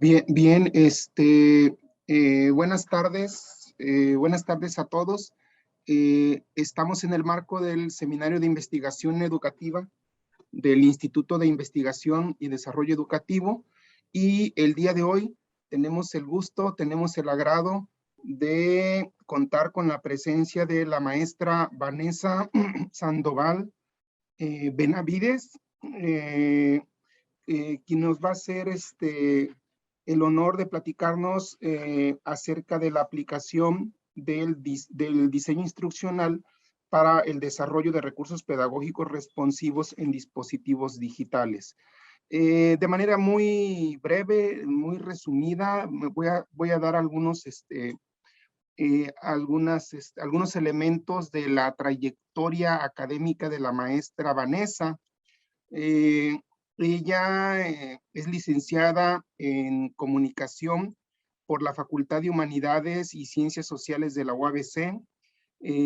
Bien, bien, buenas tardes a todos. Estamos en el marco del Seminario de Investigación Educativa del Instituto de Investigación y Desarrollo Educativo, y el día de hoy tenemos el gusto, tenemos el agrado de contar con la presencia de la maestra Vanessa Sandoval Benavides, quien nos va a hacer el honor de platicarnos acerca de la aplicación del diseño instruccional para el desarrollo de recursos pedagógicos responsivos en dispositivos digitales. De manera muy breve, muy resumida, voy a dar algunos elementos de la trayectoria académica de la maestra Vanessa. Ella es licenciada en Comunicación por la Facultad de Humanidades y Ciencias Sociales de la UABC,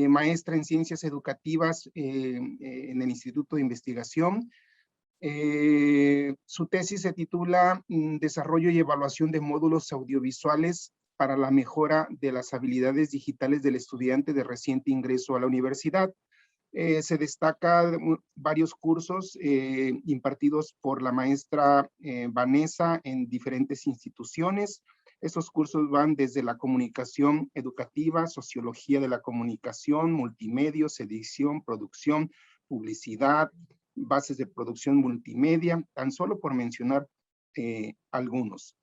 maestra en Ciencias Educativas en el Instituto de Investigación. Su tesis se titula Desarrollo y Evaluación de Módulos Audiovisuales para la Mejora de las Habilidades Digitales del Estudiante de Reciente Ingreso a la Universidad. Se destaca varios cursos impartidos por la maestra Vanessa en diferentes instituciones. Estos cursos van desde la comunicación educativa, sociología de la comunicación, multimedios, edición, producción, publicidad, bases de producción multimedia, tan solo por mencionar algunos.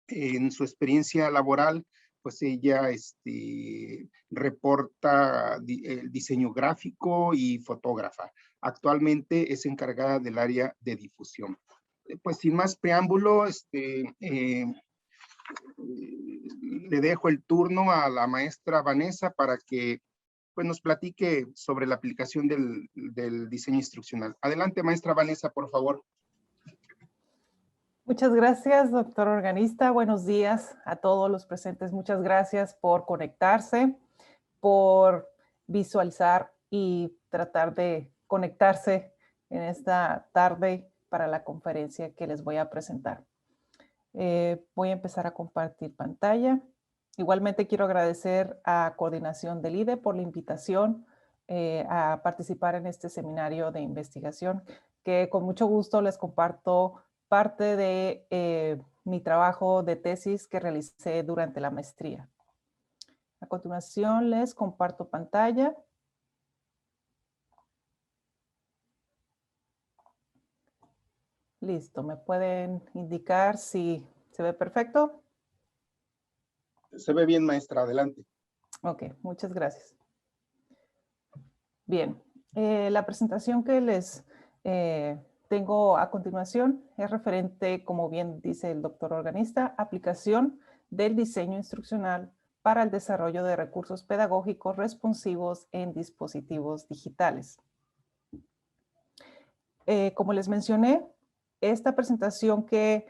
En su experiencia laboral, pues ella reporta el diseño gráfico y fotógrafa. Actualmente es encargada del área de difusión. Pues sin más preámbulo, le dejo el turno a la maestra Vanessa para que pues, nos platique sobre la aplicación del diseño instruccional. Adelante, maestra Vanessa, por favor. Muchas gracias, doctor organista. Buenos días a todos los presentes. Muchas gracias por conectarse, por visualizar y tratar de conectarse en esta tarde para la conferencia que les voy a presentar. Voy a empezar a compartir pantalla. Igualmente quiero agradecer a Coordinación del IDE por la invitación a participar en este seminario de investigación, que con mucho gusto les comparto parte de mi trabajo de tesis que realicé durante la maestría. A continuación les comparto pantalla. Listo, ¿me pueden indicar si se ve perfecto? Se ve bien, maestra, adelante. Ok, muchas gracias. Bien, la presentación que les tengo a continuación es referente, como bien dice el doctor organista, aplicación del diseño instruccional para el desarrollo de recursos pedagógicos responsivos en dispositivos digitales. Como les mencioné, esta presentación que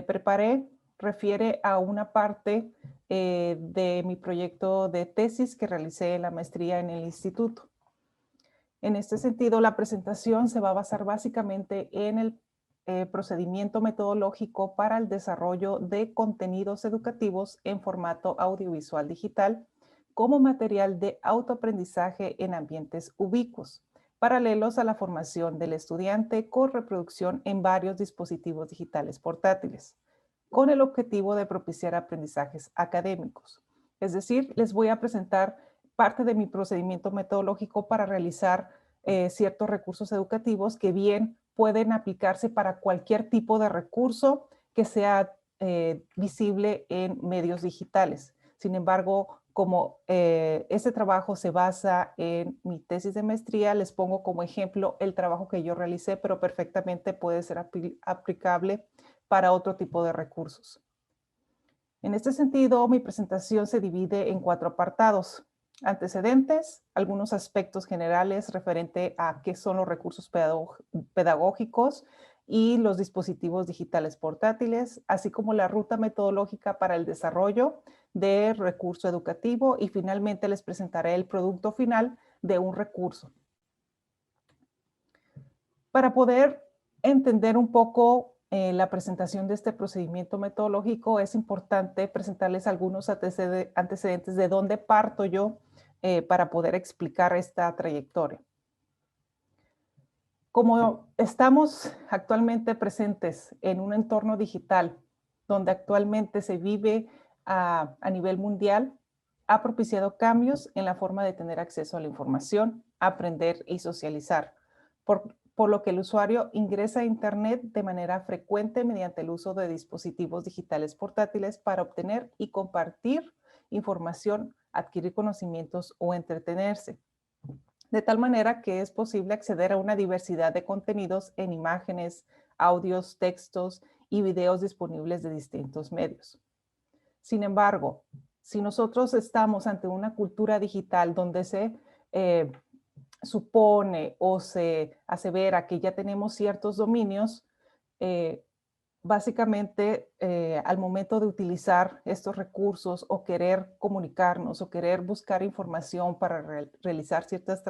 preparé refiere a una parte de mi proyecto de tesis que realicé en la maestría en el instituto. En este sentido, la presentación se va a basar básicamente en el procedimiento metodológico para el desarrollo de contenidos educativos en formato audiovisual digital como material de autoaprendizaje en ambientes ubicuos, paralelos a la formación del estudiante con reproducción en varios dispositivos digitales portátiles, con el objetivo de propiciar aprendizajes académicos. Es decir, les voy a presentar parte de mi procedimiento metodológico para realizar ciertos recursos educativos que bien pueden aplicarse para cualquier tipo de recurso que sea visible en medios digitales. Sin embargo, como este trabajo se basa en mi tesis de maestría, les pongo como ejemplo el trabajo que yo realicé, pero perfectamente puede ser aplicable para otro tipo de recursos. En este sentido, mi presentación se divide en 4 apartados. Antecedentes, algunos aspectos generales referente a qué son los recursos pedagógicos y los dispositivos digitales portátiles, así como la ruta metodológica para el desarrollo de recurso educativo, y finalmente les presentaré el producto final de un recurso. Para poder entender un poco la presentación de este procedimiento metodológico, es importante presentarles algunos antecedentes de dónde parto yo para poder explicar esta trayectoria. Como estamos actualmente presentes en un entorno digital donde actualmente se vive a nivel mundial, ha propiciado cambios en la forma de tener acceso a la información, aprender y socializar, por lo que el usuario ingresa a Internet de manera frecuente mediante el uso de dispositivos digitales portátiles para obtener y compartir información, adquirir conocimientos o entretenerse. De tal manera que es posible acceder a una diversidad de contenidos en imágenes, audios, textos y videos disponibles de distintos medios. Sin embargo, si nosotros estamos ante una cultura digital donde se supone o se asevera que ya tenemos ciertos dominios, básicamente al momento de utilizar estos recursos o querer comunicarnos o querer buscar información para realizar ciertas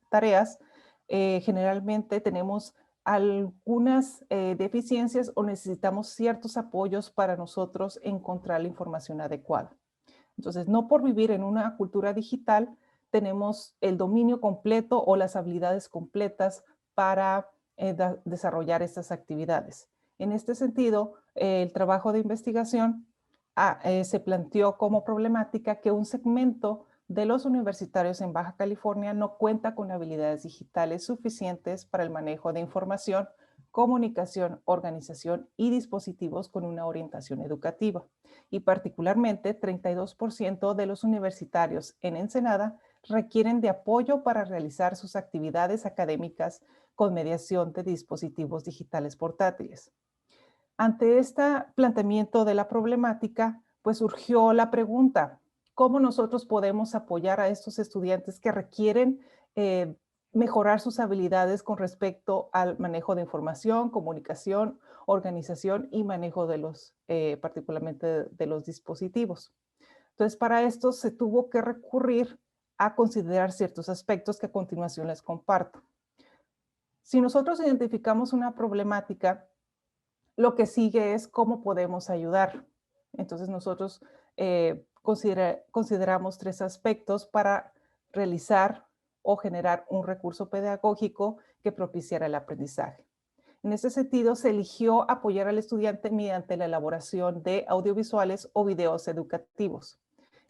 tareas, generalmente tenemos algunas deficiencias o necesitamos ciertos apoyos para nosotros encontrar la información adecuada. Entonces, no por vivir en una cultura digital tenemos el dominio completo o las habilidades completas para desarrollar estas actividades. En este sentido, el trabajo de investigación se planteó como problemática que un segmento de los universitarios en Baja California no cuenta con habilidades digitales suficientes para el manejo de información, comunicación, organización y dispositivos con una orientación educativa. Y particularmente, 32% de los universitarios en Ensenada requieren de apoyo para realizar sus actividades académicas con mediación de dispositivos digitales portátiles. Ante este planteamiento de la problemática, pues surgió la pregunta, ¿cómo nosotros podemos apoyar a estos estudiantes que requieren mejorar sus habilidades con respecto al manejo de información, comunicación, organización y manejo de los, particularmente de los dispositivos? Entonces, para esto se tuvo que recurrir a considerar ciertos aspectos que a continuación les comparto. Si nosotros identificamos una problemática, lo que sigue es cómo podemos ayudar. Entonces nosotros consideramos tres aspectos para realizar o generar un recurso pedagógico que propiciara el aprendizaje. En este sentido, se eligió apoyar al estudiante mediante la elaboración de audiovisuales o videos educativos,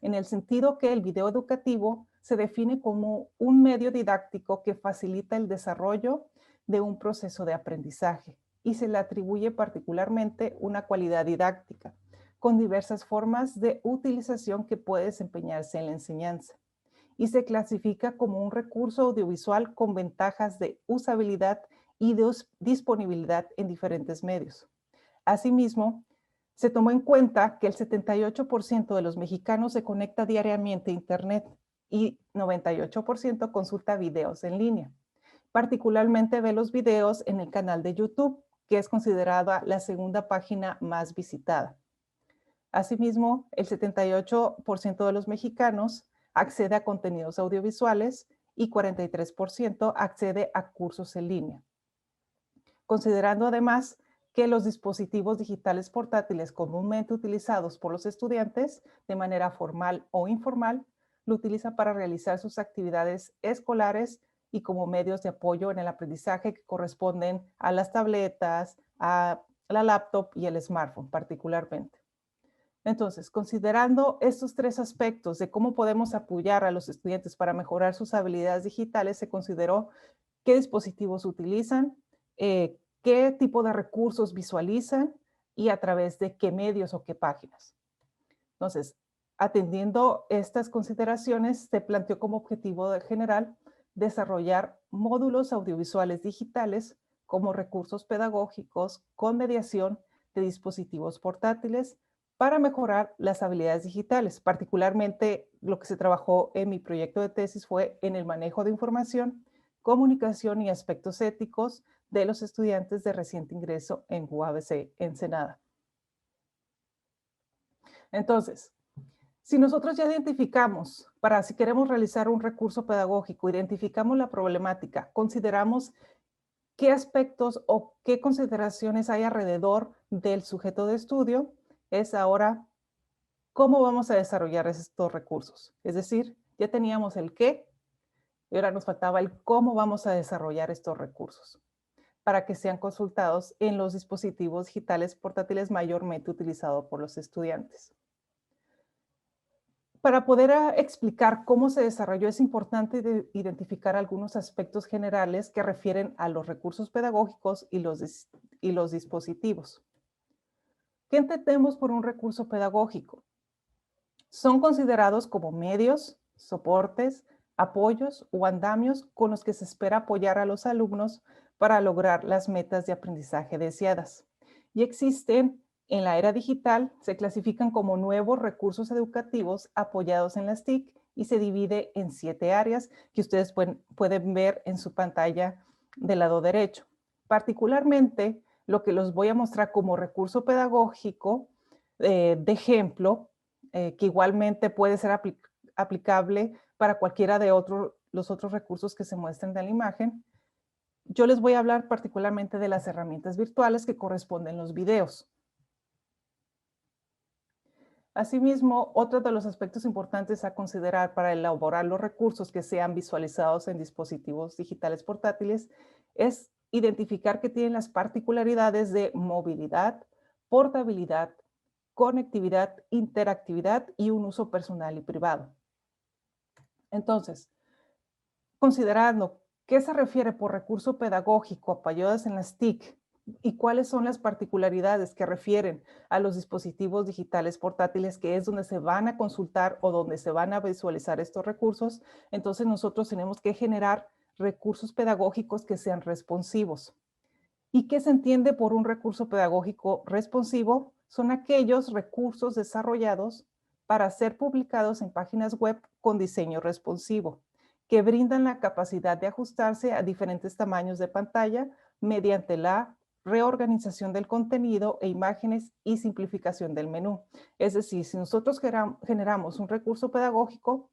en el sentido que el video educativo se define como un medio didáctico que facilita el desarrollo de un proceso de aprendizaje y se le atribuye particularmente una cualidad didáctica, con diversas formas de utilización que puede desempeñarse en la enseñanza. Y se clasifica como un recurso audiovisual con ventajas de usabilidad y de disponibilidad en diferentes medios. Asimismo, se tomó en cuenta que el 78% de los mexicanos se conecta diariamente a Internet y 98% consulta videos en línea. Particularmente ve los videos en el canal de YouTube, que es considerada la segunda página más visitada. Asimismo, el 78% de los mexicanos accede a contenidos audiovisuales y 43% accede a cursos en línea. Considerando además que los dispositivos digitales portátiles comúnmente utilizados por los estudiantes de manera formal o informal, lo utilizan para realizar sus actividades escolares y como medios de apoyo en el aprendizaje que corresponden a las tabletas, a la laptop y el smartphone particularmente. Entonces, considerando estos tres aspectos de cómo podemos apoyar a los estudiantes para mejorar sus habilidades digitales, se consideró qué dispositivos utilizan, qué tipo de recursos visualizan y a través de qué medios o qué páginas. Entonces, atendiendo estas consideraciones, se planteó como objetivo general desarrollar módulos audiovisuales digitales como recursos pedagógicos con mediación de dispositivos portátiles para mejorar las habilidades digitales. Particularmente lo que se trabajó en mi proyecto de tesis fue en el manejo de información, comunicación y aspectos éticos de los estudiantes de reciente ingreso en UABC Ensenada. Entonces, si nosotros ya identificamos, si queremos realizar un recurso pedagógico, identificamos la problemática, consideramos qué aspectos o qué consideraciones hay alrededor del sujeto de estudio, es ahora cómo vamos a desarrollar estos recursos. Es decir, ya teníamos el qué y ahora nos faltaba el cómo vamos a desarrollar estos recursos para que sean consultados en los dispositivos digitales portátiles mayormente utilizados por los estudiantes. Para poder explicar cómo se desarrolló, es importante identificar algunos aspectos generales que refieren a los recursos pedagógicos y los dispositivos. ¿Qué entendemos por un recurso pedagógico? Son considerados como medios, soportes, apoyos o andamios con los que se espera apoyar a los alumnos para lograr las metas de aprendizaje deseadas. Y existen en la era digital, se clasifican como nuevos recursos educativos apoyados en las TIC y se divide en 7 áreas que ustedes pueden ver en su pantalla del lado derecho. Particularmente, lo que los voy a mostrar como recurso pedagógico de ejemplo, que igualmente puede ser aplicable para cualquiera de los otros recursos que se muestren de la imagen. Yo les voy a hablar particularmente de las herramientas virtuales que corresponden los videos. Asimismo, otro de los aspectos importantes a considerar para elaborar los recursos que sean visualizados en dispositivos digitales portátiles es identificar que tienen las particularidades de movilidad, portabilidad, conectividad, interactividad y un uso personal y privado. Entonces, considerando qué se refiere por recurso pedagógico apoyados en las TIC y cuáles son las particularidades que refieren a los dispositivos digitales portátiles, que es donde se van a consultar o donde se van a visualizar estos recursos, entonces nosotros tenemos que generar recursos pedagógicos que sean responsivos. ¿Y qué se entiende por un recurso pedagógico responsivo? Son aquellos recursos desarrollados para ser publicados en páginas web con diseño responsivo, que brindan la capacidad de ajustarse a diferentes tamaños de pantalla mediante la reorganización del contenido e imágenes y simplificación del menú. Es decir, si nosotros generamos un recurso pedagógico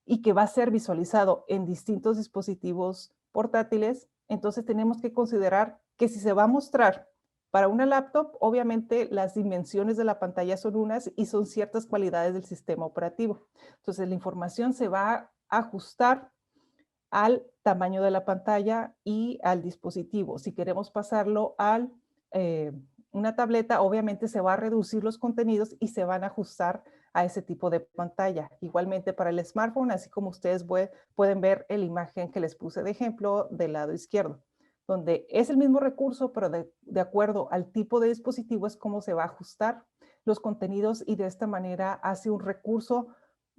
y que va a ser visualizado en distintos dispositivos portátiles, entonces tenemos que considerar que si se va a mostrar para una laptop, obviamente las dimensiones de la pantalla son unas y son ciertas cualidades del sistema operativo. Entonces la información se va a ajustar al tamaño de la pantalla y al dispositivo. Si queremos pasarlo a una tableta, obviamente se va a reducir los contenidos y se van a ajustar a ese tipo de pantalla. Igualmente para el smartphone, así como ustedes pueden ver en la imagen que les puse de ejemplo del lado izquierdo, donde es el mismo recurso, pero de acuerdo al tipo de dispositivo es cómo se va a ajustar los contenidos y de esta manera hace un recurso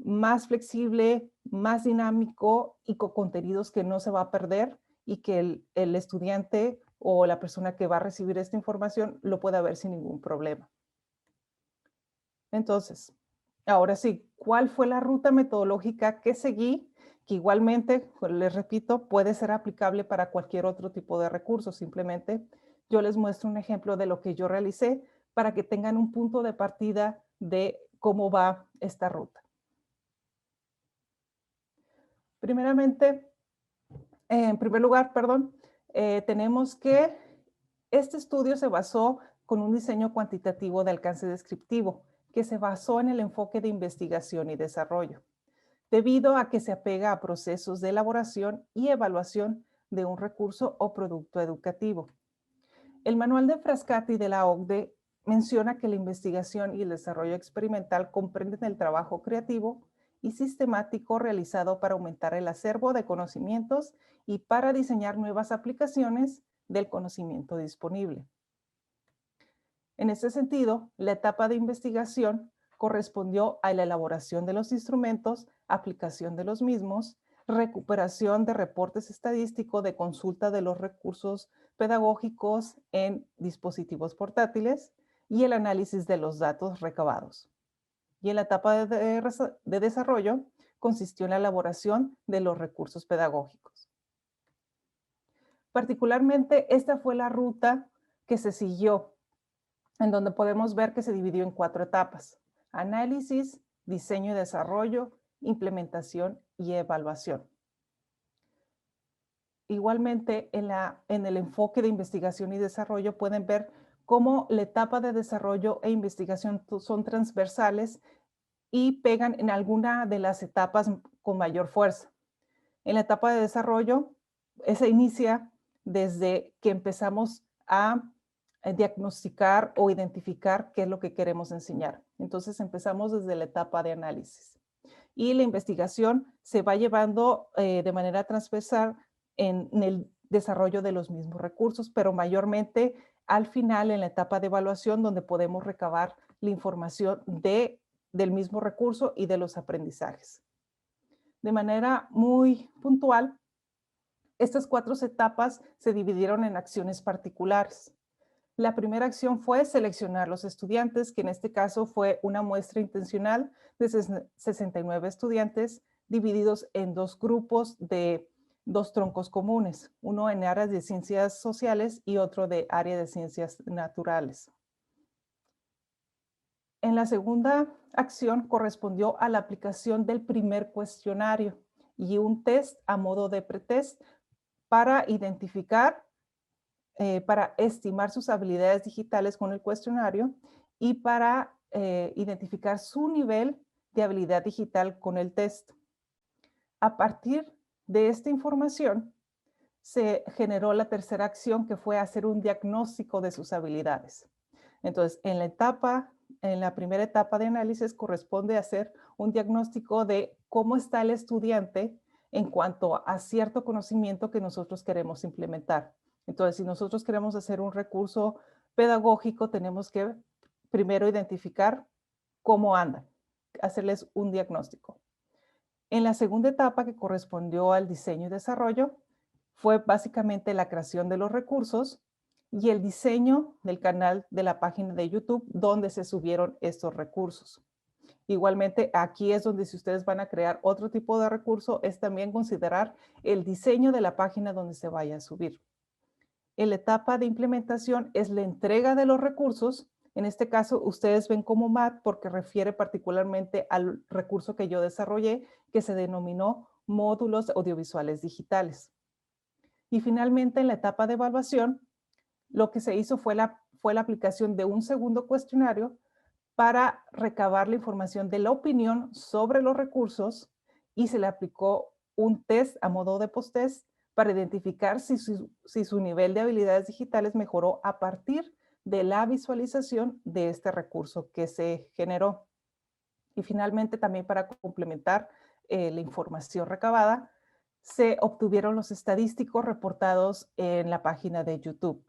más flexible, más dinámico y con contenidos que no se va a perder y que el estudiante o la persona que va a recibir esta información lo pueda ver sin ningún problema. Entonces, ahora sí, ¿cuál fue la ruta metodológica que seguí? Que igualmente, pues, les repito, puede ser aplicable para cualquier otro tipo de recurso. Simplemente yo les muestro un ejemplo de lo que yo realicé para que tengan un punto de partida de cómo va esta ruta. Primeramente, en primer lugar, perdón, tenemos que este estudio se basó con un diseño cuantitativo de alcance descriptivo, que se basó en el enfoque de investigación y desarrollo, debido a que se apega a procesos de elaboración y evaluación de un recurso o producto educativo. El manual de Frascati de la OCDE menciona que la investigación y el desarrollo experimental comprenden el trabajo creativo y sistemático realizado para aumentar el acervo de conocimientos y para diseñar nuevas aplicaciones del conocimiento disponible. En este sentido, la etapa de investigación correspondió a la elaboración de los instrumentos, aplicación de los mismos, recuperación de reportes estadísticos de consulta de los recursos pedagógicos en dispositivos portátiles y el análisis de los datos recabados. Y en la etapa de desarrollo consistió en la elaboración de los recursos pedagógicos. Particularmente, esta fue la ruta que se siguió, en donde podemos ver que se dividió en 4 etapas: análisis, diseño y desarrollo, implementación y evaluación. igualmente en el enfoque de investigación y desarrollo pueden ver cómo la etapa de desarrollo e investigación son transversales y pegan en alguna de las etapas con mayor fuerza. En la etapa de desarrollo, se inicia desde que empezamos a diagnosticar o identificar qué es lo que queremos enseñar. Entonces empezamos desde la etapa de análisis. Y la investigación se va llevando de manera transversal en el desarrollo de los mismos recursos, pero mayormente al final en la etapa de evaluación donde podemos recabar la información del mismo recurso y de los aprendizajes. De manera muy puntual, estas 4 etapas se dividieron en acciones particulares. La primera acción fue seleccionar los estudiantes, que en este caso fue una muestra intencional de 69 estudiantes divididos en 2 grupos de 2 troncos comunes, uno en áreas de ciencias sociales y otro de área de ciencias naturales. En la segunda acción correspondió a la aplicación del primer cuestionario y un test a modo de pretest para identificar, para estimar sus habilidades digitales con el cuestionario y para identificar su nivel de habilidad digital con el test. A partir de esta información, se generó la tercera acción, que fue hacer un diagnóstico de sus habilidades. Entonces, en la primera etapa de análisis corresponde hacer un diagnóstico de cómo está el estudiante en cuanto a cierto conocimiento que nosotros queremos implementar. Entonces, si nosotros queremos hacer un recurso pedagógico, tenemos que primero identificar cómo andan, hacerles un diagnóstico. En la segunda etapa, que correspondió al diseño y desarrollo, fue básicamente la creación de los recursos y el diseño del canal de la página de YouTube donde se subieron estos recursos. Igualmente, aquí es donde si ustedes van a crear otro tipo de recurso, es también considerar el diseño de la página donde se vaya a subir. En la etapa de implementación es la entrega de los recursos. En este caso, ustedes ven como MAT porque refiere particularmente al recurso que yo desarrollé, que se denominó módulos audiovisuales digitales. Y finalmente, en la etapa de evaluación, lo que se hizo fue la aplicación de un segundo cuestionario para recabar la información de la opinión sobre los recursos y se le aplicó un test a modo de post-test para identificar si su nivel de habilidades digitales mejoró a partir de la visualización de este recurso que se generó. Y finalmente, también para complementar la información recabada, se obtuvieron los estadísticos reportados en la página de YouTube.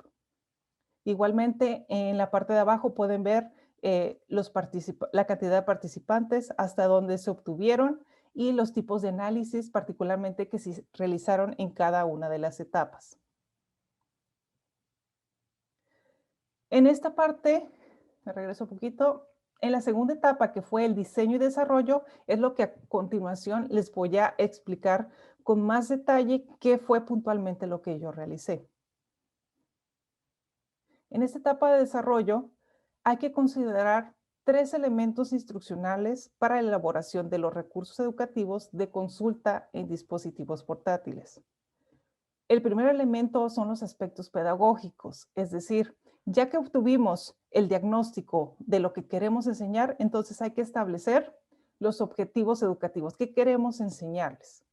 Igualmente, en la parte de abajo pueden ver la cantidad de participantes, hasta dónde se obtuvieron y los tipos de análisis, particularmente que se realizaron en cada una de las etapas. En esta parte, me regreso un poquito, en la segunda etapa, que fue el diseño y desarrollo, es lo que a continuación les voy a explicar con más detalle qué fue puntualmente lo que yo realicé. En esta etapa de desarrollo hay que considerar 3 elementos instruccionales para la elaboración de los recursos educativos de consulta en dispositivos portátiles. El primer elemento son los aspectos pedagógicos, es decir, ya que obtuvimos el diagnóstico de lo que queremos enseñar, entonces hay que establecer los objetivos educativos. ¿Qué queremos enseñarles?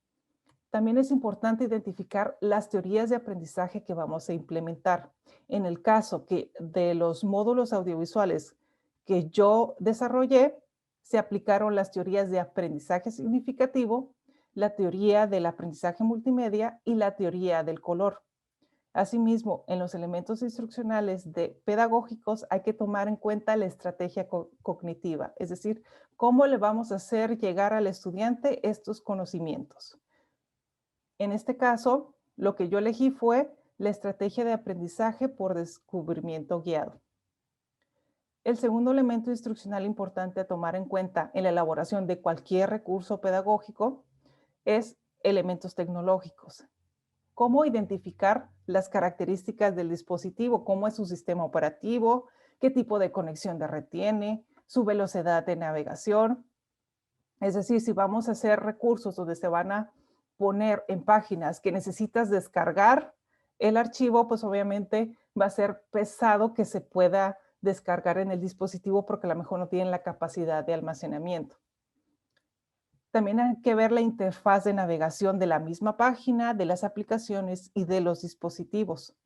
También es importante identificar las teorías de aprendizaje que vamos a implementar. En el caso de los módulos audiovisuales que yo desarrollé, se aplicaron las teorías de aprendizaje significativo, la teoría del aprendizaje multimedia y la teoría del color. Asimismo, en los elementos instruccionales pedagógicos hay que tomar en cuenta la estrategia cognitiva, es decir, cómo le vamos a hacer llegar al estudiante estos conocimientos. En este caso, lo que yo elegí fue la estrategia de aprendizaje por descubrimiento guiado. El segundo elemento instruccional importante a tomar en cuenta en la elaboración de cualquier recurso pedagógico es elementos tecnológicos. Cómo identificar las características del dispositivo, cómo es su sistema operativo, qué tipo de conexión de red tiene, su velocidad de navegación. Es decir, si vamos a hacer recursos donde se van a poner en páginas que necesitas descargar el archivo, pues obviamente va a ser pesado que se pueda descargar en el dispositivo porque a lo mejor no tienen la capacidad de almacenamiento. También hay que ver la interfaz de navegación de la misma página, de las aplicaciones y de los dispositivos.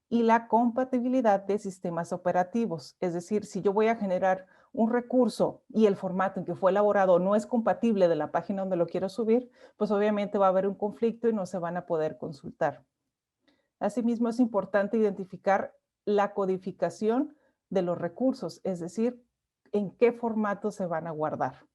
Y la compatibilidad de sistemas operativos. Es decir, si yo voy a generar un recurso y el formato en que fue elaborado no es compatible de la página donde lo quiero subir, pues obviamente va a haber un conflicto y no se van a poder consultar. Asimismo, es importante identificar la codificación de los recursos, es decir, en qué formato se van a guardar.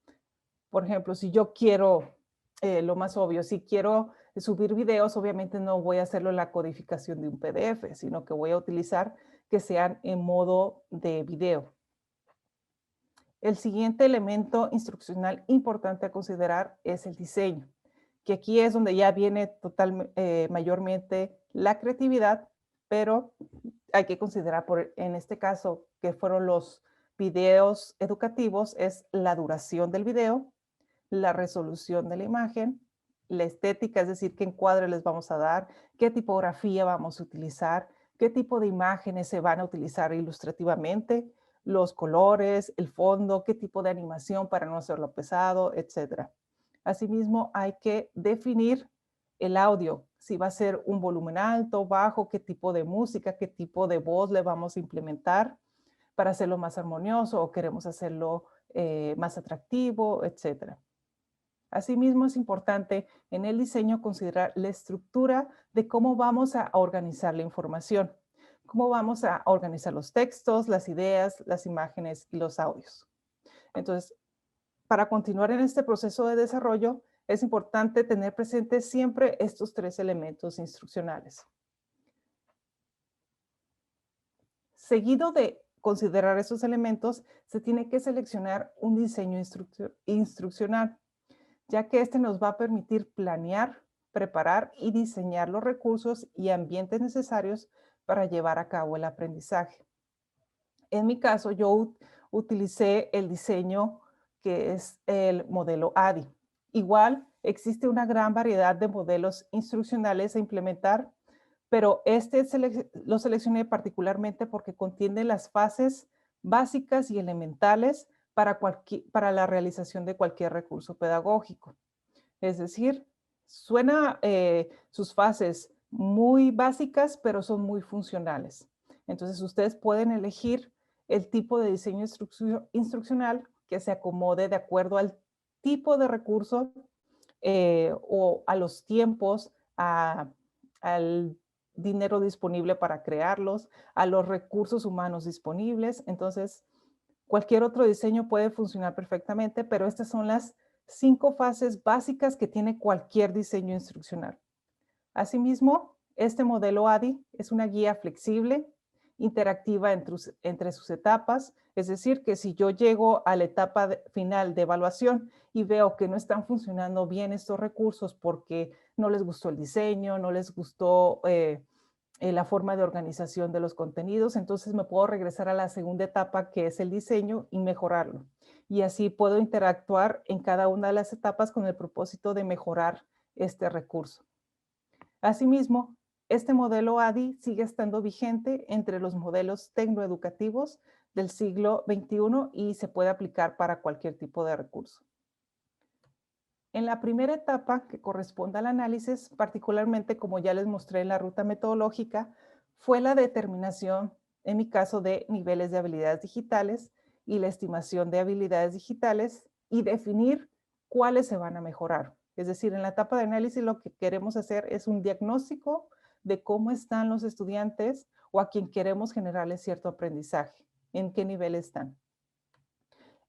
Por ejemplo, si yo quiero, lo más obvio, si quiero subir videos, obviamente no voy a hacerlo en la codificación de un PDF, sino que voy a utilizar que sean en modo de video. El siguiente elemento instruccional importante a considerar es el diseño, que aquí es donde ya viene mayormente la creatividad, pero hay que considerar en este caso que fueron los videos educativos, es la duración del video, la resolución de la imagen, la estética, es decir, qué encuadre les vamos a dar, qué tipografía vamos a utilizar, qué tipo de imágenes se van a utilizar ilustrativamente, los colores, el fondo, qué tipo de animación para no hacerlo pesado, etcétera. Asimismo, hay que definir el audio, si va a ser un volumen alto, bajo, qué tipo de música, qué tipo de voz le vamos a implementar para hacerlo más armonioso o queremos hacerlo más atractivo, etcétera. Asimismo, es importante en el diseño considerar la estructura de cómo vamos a organizar la información, cómo vamos a organizar los textos, las ideas, las imágenes y los audios. Entonces, para continuar en este proceso de desarrollo, es importante tener presente siempre estos tres elementos instruccionales. Seguido de considerar esos elementos, se tiene que seleccionar un diseño instruccional, ya que este nos va a permitir planear, preparar y diseñar los recursos y ambientes necesarios para llevar a cabo el aprendizaje. En mi caso, yo utilicé el diseño que es el modelo ADI. Igual, existe una gran variedad de modelos instruccionales a implementar, pero este lo seleccioné particularmente porque contiene las fases básicas y elementales para la realización de cualquier recurso pedagógico. Es decir, suena sus fases muy básicas, pero son muy funcionales. Entonces, ustedes pueden elegir el tipo de diseño instruccional que se acomode de acuerdo al tipo de recurso o a los tiempos, al dinero disponible para crearlos, a los recursos humanos disponibles. Entonces, cualquier otro diseño puede funcionar perfectamente, pero estas son las 5 fases básicas que tiene cualquier diseño instruccional. Asimismo, este modelo ADI es una guía flexible, interactiva entre sus etapas, es decir, que si yo llego a la etapa final de evaluación y veo que no están funcionando bien estos recursos porque no les gustó el diseño, no les gustó la forma de organización de los contenidos, entonces me puedo regresar a la segunda etapa que es el diseño y mejorarlo. Y así puedo interactuar en cada una de las etapas con el propósito de mejorar este recurso. Asimismo, este modelo ADI sigue estando vigente entre los modelos tecnoeducativos del siglo XXI y se puede aplicar para cualquier tipo de recurso. En la primera etapa, que corresponde al análisis, particularmente como ya les mostré en la ruta metodológica, fue la determinación, en mi caso, de niveles de habilidades digitales y la estimación de habilidades digitales y definir cuáles se van a mejorar. Es decir, en la etapa de análisis lo que queremos hacer es un diagnóstico de cómo están los estudiantes o a quien queremos generarles cierto aprendizaje, en qué nivel están.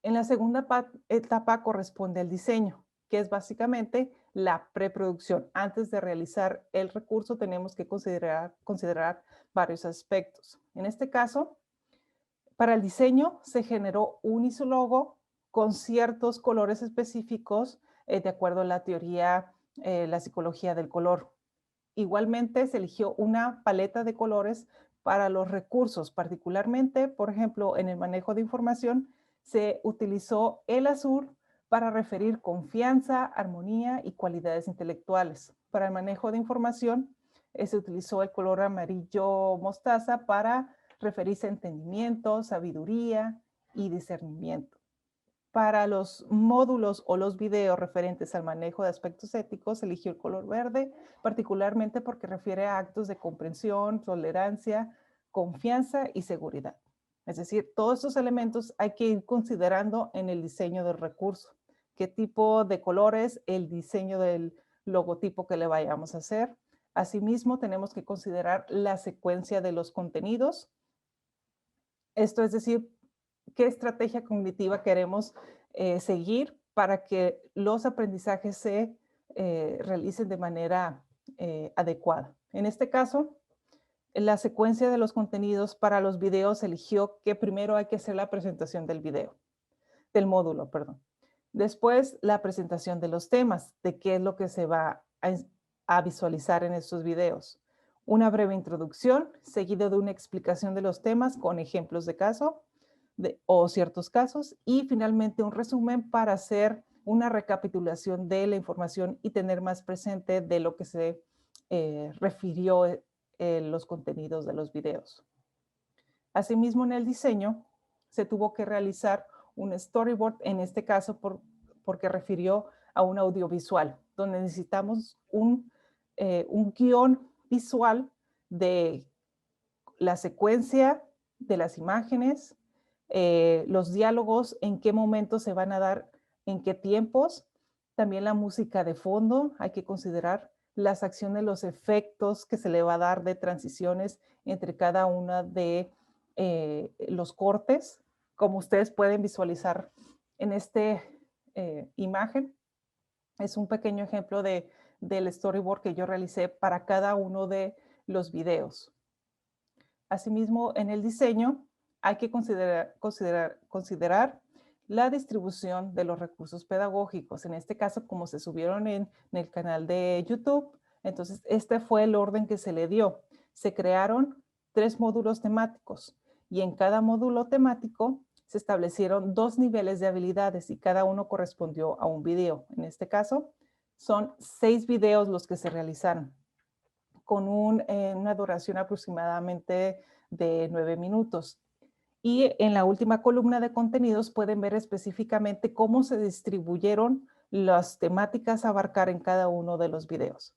En la segunda etapa corresponde al diseño, que es básicamente la preproducción. Antes de realizar el recurso tenemos que considerar varios aspectos. En este caso, para el diseño se generó un isólogo con ciertos colores específicos de acuerdo a la teoría, la psicología del color. Igualmente se eligió una paleta de colores para los recursos, particularmente, por ejemplo, en el manejo de información, se utilizó el azul para referir confianza, armonía y cualidades intelectuales. Para el manejo de información, se utilizó el color amarillo mostaza para referirse a entendimiento, sabiduría y discernimiento. Para los módulos o los videos referentes al manejo de aspectos éticos, eligió el color verde, particularmente porque refiere a actos de comprensión, tolerancia, confianza y seguridad. Es decir, todos estos elementos hay que ir considerando en el diseño del recurso. ¿Qué tipo de colores? El diseño del logotipo que le vayamos a hacer. Asimismo, tenemos que considerar la secuencia de los contenidos. Esto es decir, qué estrategia cognitiva queremos seguir para que los aprendizajes se realicen de manera adecuada. En este caso, la secuencia de los contenidos para los videos eligió que primero hay que hacer la presentación del video, del módulo, perdón. Después, la presentación de los temas, de qué es lo que se va a visualizar en estos videos. Una breve introducción, seguido de una explicación de los temas con ejemplos de caso o ciertos casos. Y finalmente, un resumen para hacer una recapitulación de la información y tener más presente de lo que se refirió los contenidos de los videos. Asimismo, en el diseño se tuvo que realizar un storyboard, en este caso porque refirió a un audiovisual, donde necesitamos un guión visual de la secuencia de las imágenes, los diálogos, en qué momentos se van a dar, en qué tiempos, también la música de fondo, hay que considerar las acciones, los efectos que se le va a dar de transiciones entre cada una de los cortes, como ustedes pueden visualizar en esta imagen. Es un pequeño ejemplo del storyboard que yo realicé para cada uno de los videos. Asimismo, en el diseño hay que considerar la distribución de los recursos pedagógicos. En este caso, como se subieron en el canal de YouTube, entonces este fue el orden que se le dio. Se crearon 3 módulos temáticos y en cada módulo temático se establecieron 2 niveles de habilidades y cada uno correspondió a un video. En este caso, son 6 videos los que se realizaron con una duración aproximadamente de 9 minutos. Y en la última columna de contenidos pueden ver específicamente cómo se distribuyeron las temáticas a abarcar en cada uno de los videos.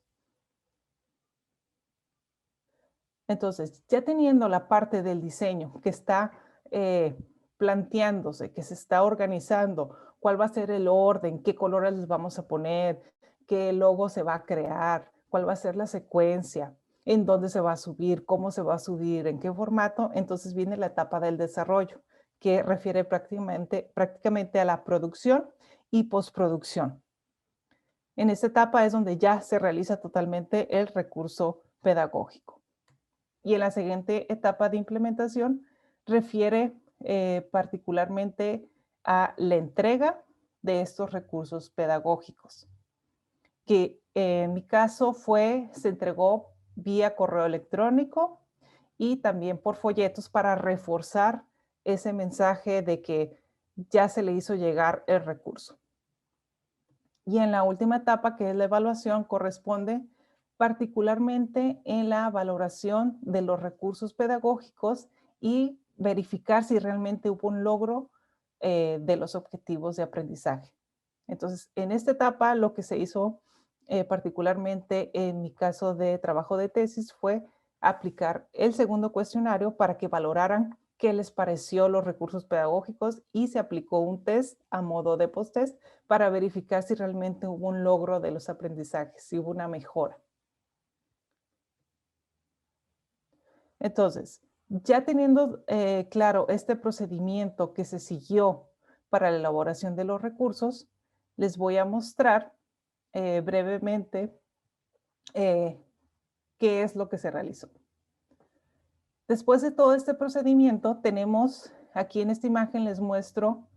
Entonces, ya teniendo la parte del diseño que está planteándose, que se está organizando, cuál va a ser el orden, qué colores les vamos a poner, qué logo se va a crear, cuál va a ser la secuencia, en dónde se va a subir, cómo se va a subir, en qué formato, entonces viene la etapa del desarrollo, que refiere prácticamente a la producción y postproducción. En esta etapa es donde ya se realiza totalmente el recurso pedagógico. Y en la siguiente etapa de implementación refiere particularmente a la entrega de estos recursos pedagógicos, que en mi caso se entregó vía correo electrónico y también por folletos para reforzar ese mensaje de que ya se le hizo llegar el recurso. Y en la última etapa, que es la evaluación, corresponde particularmente en la valoración de los recursos pedagógicos y verificar si realmente hubo un logro de los objetivos de aprendizaje. Entonces, en esta etapa lo que se hizo particularmente en mi caso de trabajo de tesis fue aplicar el segundo cuestionario para que valoraran qué les pareció los recursos pedagógicos y se aplicó un test a modo de post-test para verificar si realmente hubo un logro de los aprendizajes, si hubo una mejora. Entonces, ya teniendo claro este procedimiento que se siguió para la elaboración de los recursos, les voy a mostrar brevemente qué es lo que se realizó. Después de todo este procedimiento, tenemos aquí en esta imagen, les muestro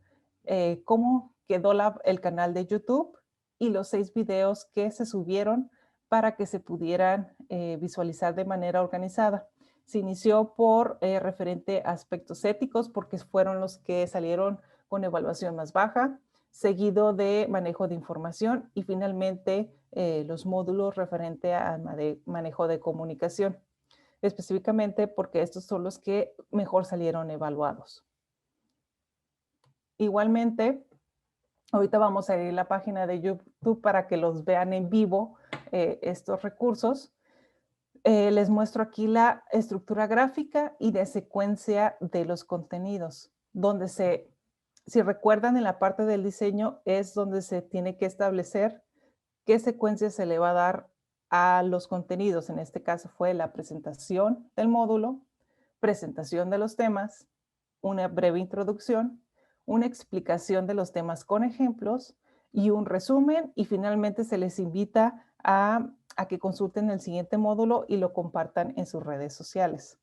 cómo quedó el canal de YouTube y los 6 videos que se subieron para que se pudieran visualizar de manera organizada. Se inició por referente a aspectos éticos porque fueron los que salieron con evaluación más baja. seguido de manejo de información y finalmente los módulos referente a manejo de comunicación, específicamente porque estos son los que mejor salieron evaluados. Igualmente, ahorita vamos a ir a la página de YouTube para que los vean en vivo estos recursos. Les muestro aquí la estructura gráfica y de secuencia de los contenidos, donde si recuerdan en la parte del diseño es donde se tiene que establecer qué secuencia se le va a dar a los contenidos. En este caso fue la presentación del módulo, presentación de los temas, una breve introducción, una explicación de los temas con ejemplos y un resumen, y finalmente se les invita a que consulten el siguiente módulo y lo compartan en sus redes sociales.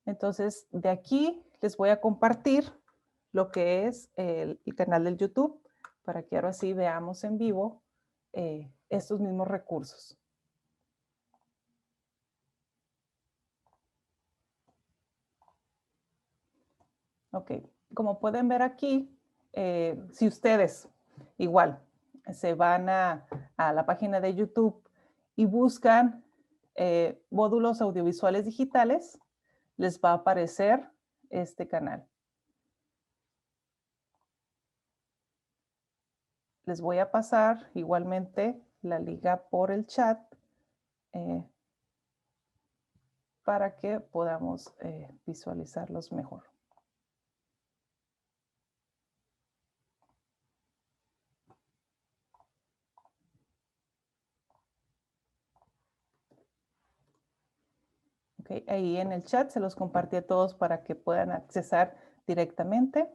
Entonces, de aquí les voy a compartir lo que es el canal del YouTube para que ahora sí veamos en vivo estos mismos recursos. Ok, como pueden ver aquí, si ustedes igual se van a la página de YouTube y buscan módulos audiovisuales digitales, les va a aparecer este canal. Les voy a pasar igualmente la liga por el chat para que podamos visualizarlos mejor. Okay, ahí en el chat se los compartí a todos para que puedan accesar directamente.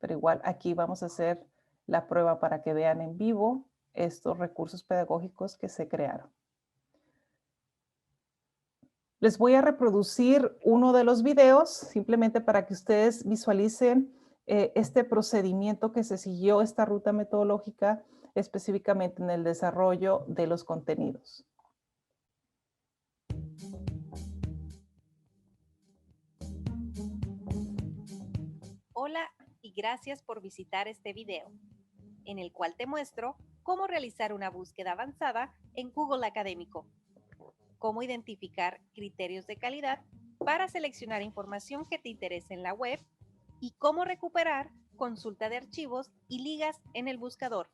Pero igual aquí vamos a hacer la prueba para que vean en vivo estos recursos pedagógicos que se crearon. Les voy a reproducir uno de los videos simplemente para que ustedes visualicen este procedimiento que se siguió, esta ruta metodológica específicamente en el desarrollo de los contenidos. Hola y gracias por visitar este video, en el cual te muestro cómo realizar una búsqueda avanzada en Google Académico, cómo identificar criterios de calidad para seleccionar información que te interese en la web y cómo recuperar consulta de archivos y ligas en el buscador.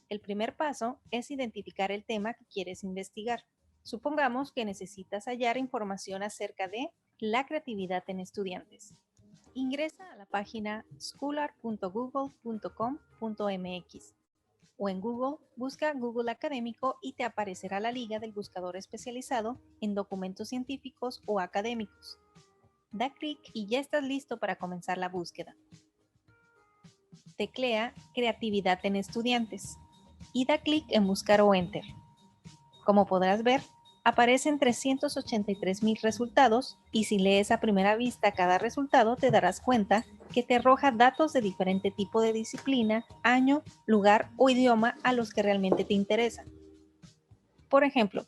El primer paso es identificar el tema que quieres investigar. Supongamos que necesitas hallar información acerca de la creatividad en estudiantes. Ingresa a la página scholar.google.com.mx o en Google busca Google Académico y te aparecerá la liga del buscador especializado en documentos científicos o académicos. Da clic y ya estás listo para comenzar la búsqueda. Teclea creatividad en estudiantes y da clic en buscar o enter. Como podrás ver, aparecen 383,000 resultados y si lees a primera vista cada resultado te darás cuenta que te arroja datos de diferente tipo de disciplina, año, lugar o idioma a los que realmente te interesan. Por ejemplo,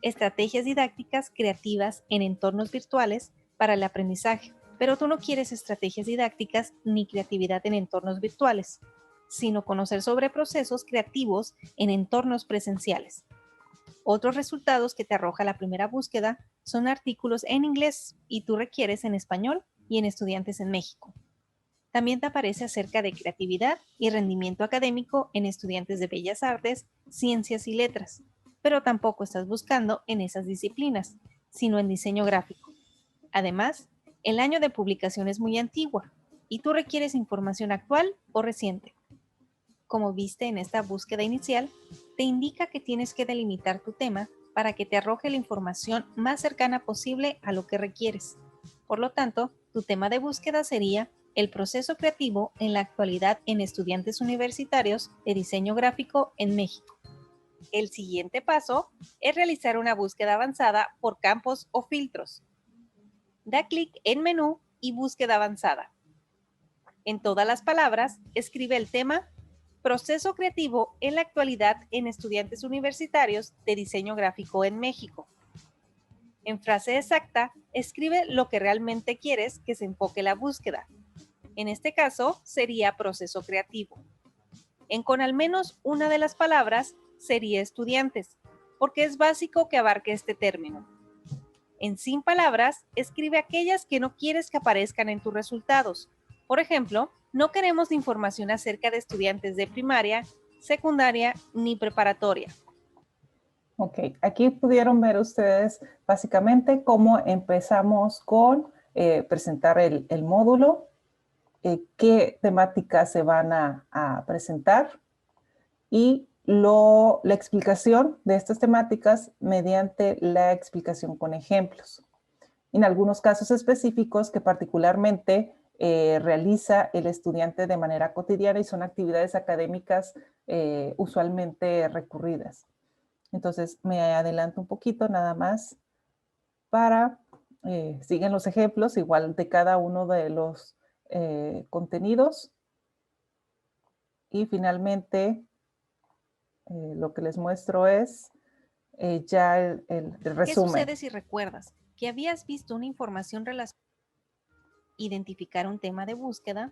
estrategias didácticas creativas en entornos virtuales para el aprendizaje, pero tú no quieres estrategias didácticas ni creatividad en entornos virtuales, sino conocer sobre procesos creativos en entornos presenciales. Otros resultados que te arroja la primera búsqueda son artículos en inglés y tú requieres en español y en estudiantes en México. También te aparece acerca de creatividad y rendimiento académico en estudiantes de Bellas Artes, Ciencias y Letras, pero tampoco estás buscando en esas disciplinas, sino en diseño gráfico. Además, el año de publicación es muy antigua y tú requieres información actual o reciente. Como viste en esta búsqueda inicial, te indica que tienes que delimitar tu tema para que te arroje la información más cercana posible a lo que requieres. Por lo tanto, tu tema de búsqueda sería el proceso creativo en la actualidad en estudiantes universitarios de diseño gráfico en México. El siguiente paso es realizar una búsqueda avanzada por campos o filtros. Da clic en menú y búsqueda avanzada. En todas las palabras, escribe el tema Proceso creativo en la actualidad en estudiantes universitarios de diseño gráfico en México. En frase exacta, escribe lo que realmente quieres que se enfoque la búsqueda. En este caso, sería proceso creativo. Con al menos una de las palabras sería estudiantes, porque es básico que abarque este término. Sin palabras, escribe aquellas que no quieres que aparezcan en tus resultados. Por ejemplo, no queremos información acerca de estudiantes de primaria, secundaria ni preparatoria. Ok, aquí pudieron ver ustedes básicamente cómo empezamos con presentar el módulo, qué temáticas se van a presentar y la explicación de estas temáticas mediante la explicación con ejemplos. En algunos casos específicos que particularmente realiza el estudiante de manera cotidiana y son actividades académicas usualmente recurridas. Entonces me adelanto un poquito nada más para, siguen los ejemplos igual de cada uno de los contenidos. Y finalmente lo que les muestro es ya el resumen. ¿Qué sucede si recuerdas que habías visto una información relacionada? Identificar un tema de búsqueda,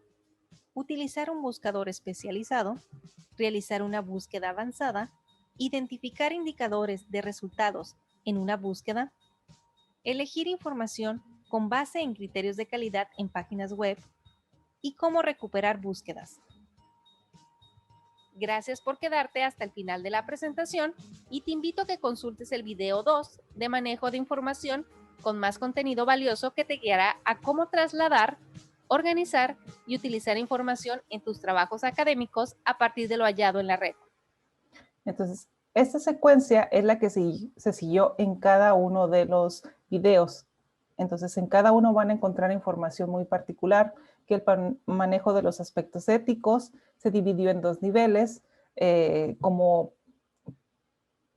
utilizar un buscador especializado, realizar una búsqueda avanzada, identificar indicadores de resultados en una búsqueda, elegir información con base en criterios de calidad en páginas web y cómo recuperar búsquedas. Gracias por quedarte hasta el final de la presentación y te invito a que consultes el video 2 de manejo de información con más contenido valioso que te guiará a cómo trasladar, organizar y utilizar información en tus trabajos académicos a partir de lo hallado en la red. Entonces, esta secuencia es la que se siguió en cada uno de los videos. Entonces, en cada uno van a encontrar información muy particular, que el manejo de los aspectos éticos se dividió en 2 niveles, como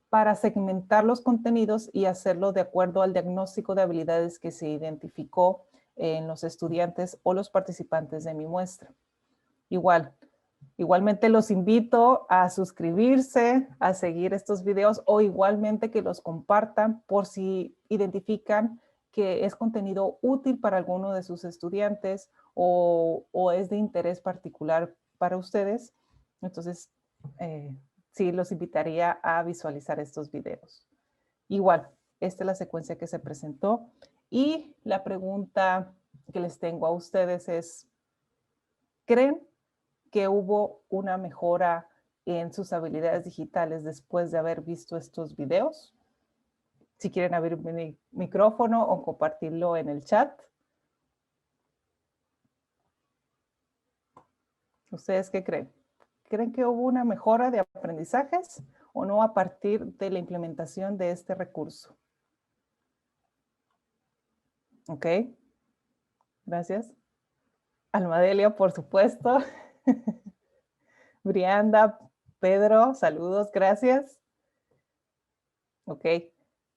para segmentar los contenidos y hacerlo de acuerdo al diagnóstico de habilidades que se identificó en los estudiantes o los participantes de mi muestra. Igualmente los invito a suscribirse, a seguir estos videos o igualmente que los compartan por si identifican que es contenido útil para alguno de sus estudiantes o es de interés particular para ustedes. Entonces, sí, los invitaría a visualizar estos videos. Igual, esta es la secuencia que se presentó y la pregunta que les tengo a ustedes es, ¿creen que hubo una mejora en sus habilidades digitales después de haber visto estos videos? Si quieren abrir mi micrófono o compartirlo en el chat. ¿Ustedes qué creen? ¿Creen que hubo una mejora de aprendizajes o no a partir de la implementación de este recurso? Ok, gracias. Almadelia, por supuesto. Brianda, Pedro, saludos, gracias. Ok,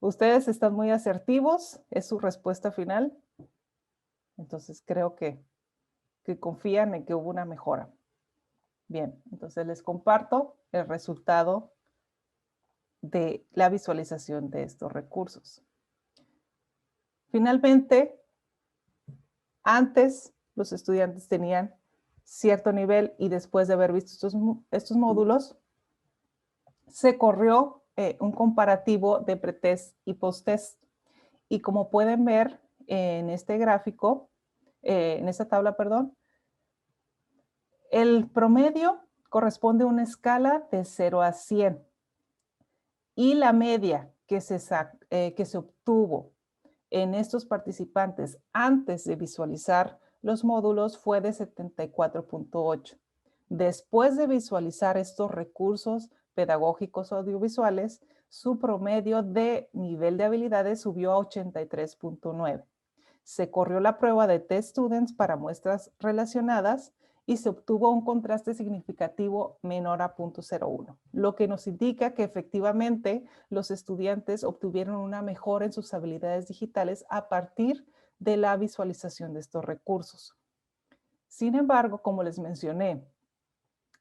ustedes están muy asertivos, es su respuesta final. Entonces creo que confían en que hubo una mejora. Bien, entonces les comparto el resultado de la visualización de estos recursos. Finalmente, antes los estudiantes tenían cierto nivel y después de haber visto estos módulos, se corrió un comparativo de pretest y posttest. Y como pueden ver en este gráfico, en esta tabla, perdón, el promedio corresponde a una escala de 0 a 100. Y la media que se obtuvo en estos participantes antes de visualizar los módulos fue de 74.8. Después de visualizar estos recursos pedagógicos audiovisuales, su promedio de nivel de habilidades subió a 83.9. Se corrió la prueba de Test Students para muestras relacionadas y se obtuvo un contraste significativo menor a 0.01, lo que nos indica que efectivamente los estudiantes obtuvieron una mejora en sus habilidades digitales a partir de la visualización de estos recursos. Sin embargo, como les mencioné,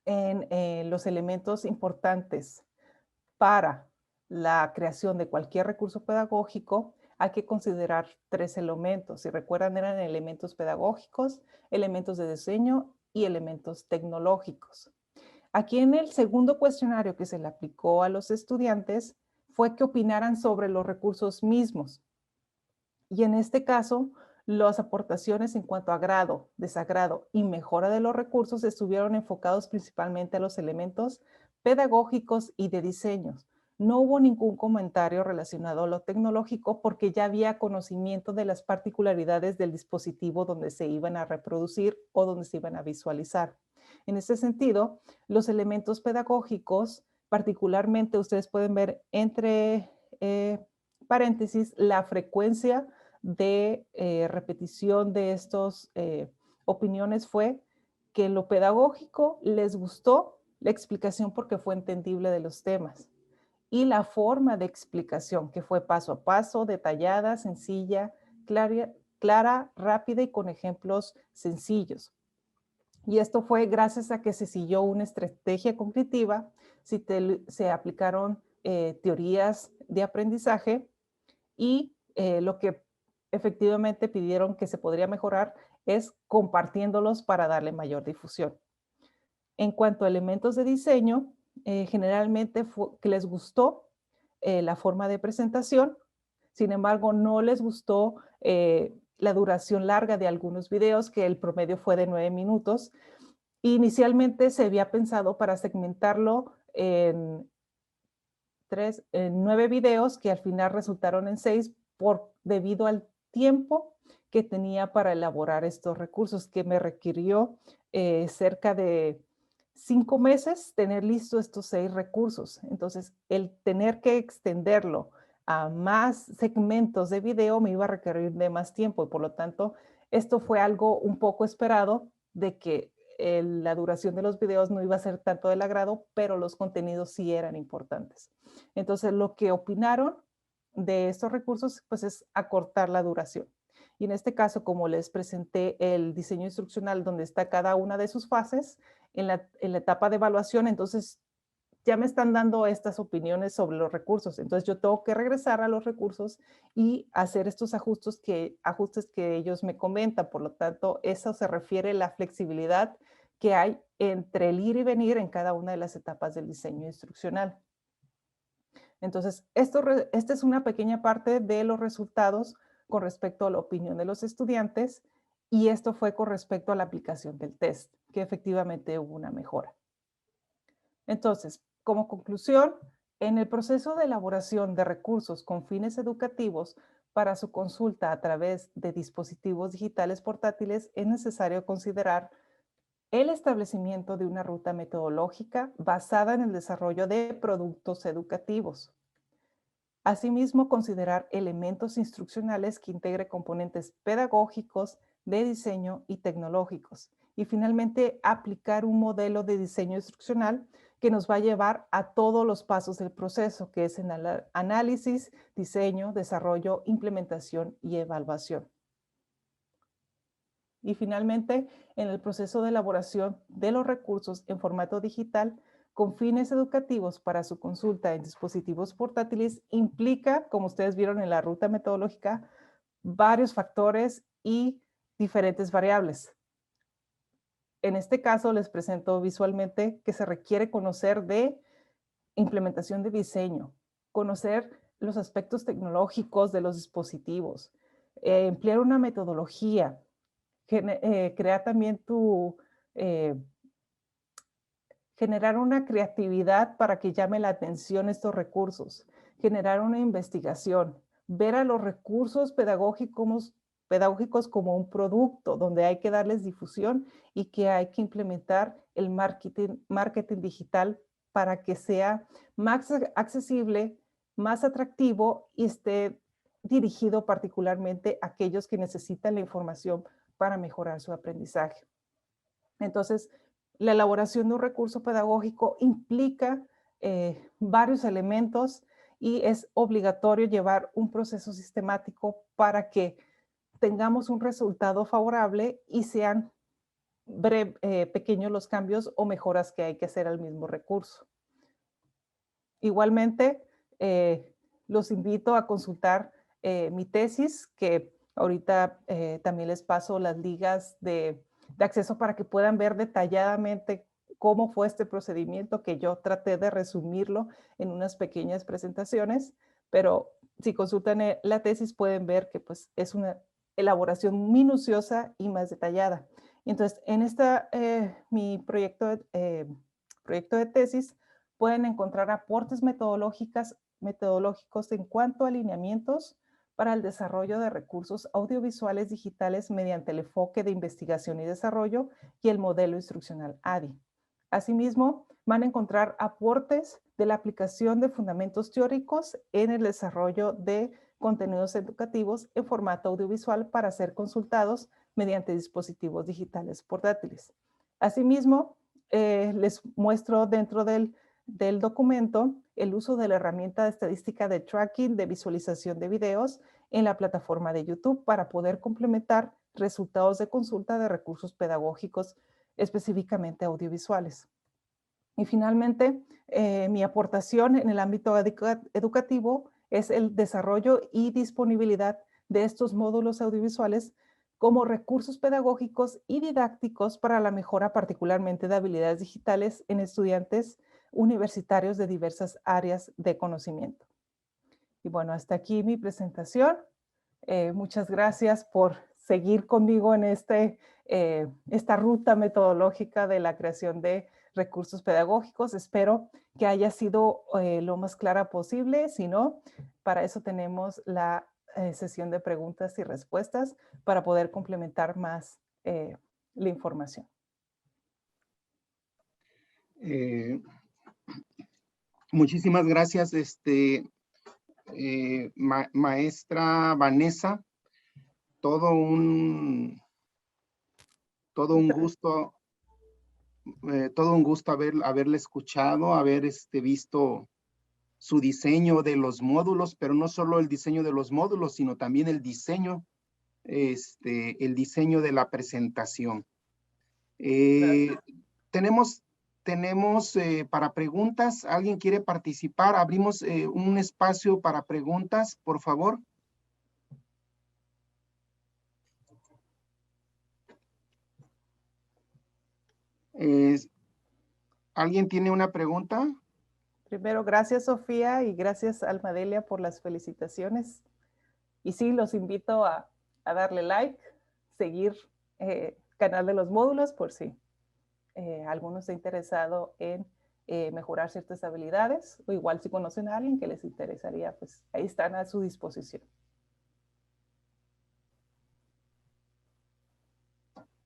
en los elementos importantes para la creación de cualquier recurso pedagógico, hay que considerar 3 elementos. Si recuerdan, eran elementos pedagógicos, elementos de diseño y elementos tecnológicos. Aquí en el segundo cuestionario que se le aplicó a los estudiantes fue que opinaran sobre los recursos mismos. Y en este caso, las aportaciones en cuanto a agrado, desagrado y mejora de los recursos estuvieron enfocados principalmente a los elementos pedagógicos y de diseño. No hubo ningún comentario relacionado a lo tecnológico porque ya había conocimiento de las particularidades del dispositivo donde se iban a reproducir o donde se iban a visualizar. En ese sentido, los elementos pedagógicos, particularmente ustedes pueden ver entre paréntesis la frecuencia de repetición de estas opiniones fue que lo pedagógico les gustó la explicación porque fue entendible de los temas y la forma de explicación que fue paso a paso, detallada, sencilla, clara, rápida y con ejemplos sencillos. Y esto fue gracias a que se siguió una estrategia cognitiva, se aplicaron teorías de aprendizaje y lo que efectivamente pidieron que se podría mejorar es compartiéndolos para darle mayor difusión. En cuanto a elementos de diseño, generalmente fue que les gustó la forma de presentación, sin embargo, no les gustó la duración larga de algunos videos, que el promedio fue de 9 minutos. Inicialmente se había pensado para segmentarlo en 9 videos que al final resultaron en 6 debido al tiempo que tenía para elaborar estos recursos, que me requirió cerca de 5 meses tener listos estos 6 recursos. Entonces, el tener que extenderlo a más segmentos de video me iba a requerir de más tiempo y por lo tanto, esto fue algo un poco esperado de que la duración de los videos no iba a ser tanto del agrado, pero los contenidos sí eran importantes. Entonces, lo que opinaron de estos recursos, pues es acortar la duración. Y en este caso, como les presenté el diseño instruccional donde está cada una de sus fases, en la etapa de evaluación, entonces ya me están dando estas opiniones sobre los recursos. Entonces yo tengo que regresar a los recursos y hacer estos ajustes que ellos me comentan. Por lo tanto, eso se refiere a la flexibilidad que hay entre el ir y venir en cada una de las etapas del diseño instruccional. Entonces, esta es una pequeña parte de los resultados con respecto a la opinión de los estudiantes y esto fue con respecto a la aplicación del test, que efectivamente hubo una mejora. Entonces, como conclusión, en el proceso de elaboración de recursos con fines educativos para su consulta a través de dispositivos digitales portátiles, es necesario considerar el establecimiento de una ruta metodológica basada en el desarrollo de productos educativos. Asimismo, considerar elementos instruccionales que integre componentes pedagógicos, de diseño y tecnológicos. Y finalmente, aplicar un modelo de diseño instruccional que nos va a llevar a todos los pasos del proceso, que es en análisis, diseño, desarrollo, implementación y evaluación. Y finalmente, en el proceso de elaboración de los recursos en formato digital con fines educativos para su consulta en dispositivos portátiles implica, como ustedes vieron en la ruta metodológica, varios factores y diferentes variables. En este caso les presento visualmente que se requiere conocer de implementación de diseño, conocer los aspectos tecnológicos de los dispositivos, emplear una metodología, crear también generar una creatividad para que llame la atención estos recursos, generar una investigación, ver a los recursos pedagógicos como un producto donde hay que darles difusión y que hay que implementar el marketing digital para que sea más accesible, más atractivo y esté dirigido particularmente a aquellos que necesitan la información para mejorar su aprendizaje. Entonces, la elaboración de un recurso pedagógico implica varios elementos y es obligatorio llevar un proceso sistemático para que tengamos un resultado favorable y sean pequeños los cambios o mejoras que hay que hacer al mismo recurso. Igualmente, los invito a consultar mi tesis, que ahorita también les paso las ligas de acceso para que puedan ver detalladamente cómo fue este procedimiento, que yo traté de resumirlo en unas pequeñas presentaciones, pero si consultan la tesis pueden ver que pues, es una elaboración minuciosa y más detallada. Entonces, en mi proyecto de tesis, pueden encontrar aportes metodológicos en cuanto a alineamientos para el desarrollo de recursos audiovisuales digitales mediante el enfoque de investigación y desarrollo y el modelo instruccional ADI. Asimismo, van a encontrar aportes de la aplicación de fundamentos teóricos en el desarrollo de contenidos educativos en formato audiovisual para ser consultados mediante dispositivos digitales portátiles. Asimismo, les muestro dentro del documento el uso de la herramienta de estadística de tracking de visualización de videos en la plataforma de YouTube para poder complementar resultados de consulta de recursos pedagógicos específicamente audiovisuales. Y finalmente, mi aportación en el ámbito educativo es el desarrollo y disponibilidad de estos módulos audiovisuales como recursos pedagógicos y didácticos para la mejora particularmente de habilidades digitales en estudiantes universitarios de diversas áreas de conocimiento. Y bueno, hasta aquí mi presentación. Muchas gracias por seguir conmigo en esta ruta metodológica de la creación de recursos pedagógicos. Espero que haya sido lo más clara posible. Si no, para eso tenemos la sesión de preguntas y respuestas para poder complementar más la información. Muchísimas gracias, maestra Vanessa. Todo un gusto, haberle escuchado, haber visto su diseño de los módulos, pero no solo el diseño de los módulos, sino también el diseño de la presentación. Tenemos para preguntas. ¿Alguien quiere participar? Abrimos un espacio para preguntas, por favor. ¿Alguien tiene una pregunta? Primero, gracias Sofía y gracias Almadelia por las felicitaciones. Y sí, los invito a darle like, seguir canal de los módulos por si alguno está interesado en mejorar ciertas habilidades, o igual si conocen a alguien que les interesaría, pues ahí están a su disposición.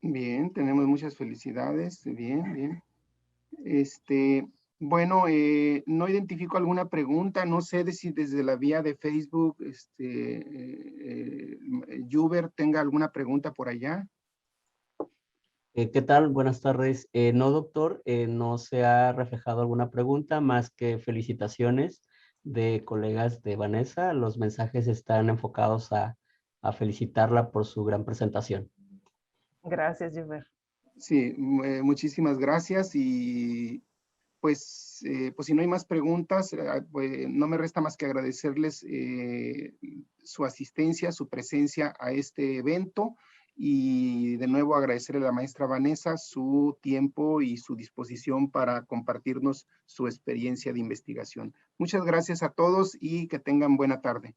Bien, tenemos muchas felicidades. Bien, bien. Bueno, no identifico alguna pregunta. No sé si desde la vía de Facebook, Juber tenga alguna pregunta por allá. ¿Qué tal? Buenas tardes. No, doctor, no se ha reflejado alguna pregunta más que felicitaciones de colegas de Vanessa. Los mensajes están enfocados a felicitarla por su gran presentación. Gracias, Juber. Sí, muchísimas gracias y pues si no hay más preguntas, pues no me resta más que agradecerles su asistencia, su presencia a este evento y de nuevo agradecerle a la maestra Vanessa su tiempo y su disposición para compartirnos su experiencia de investigación. Muchas gracias a todos y que tengan buena tarde.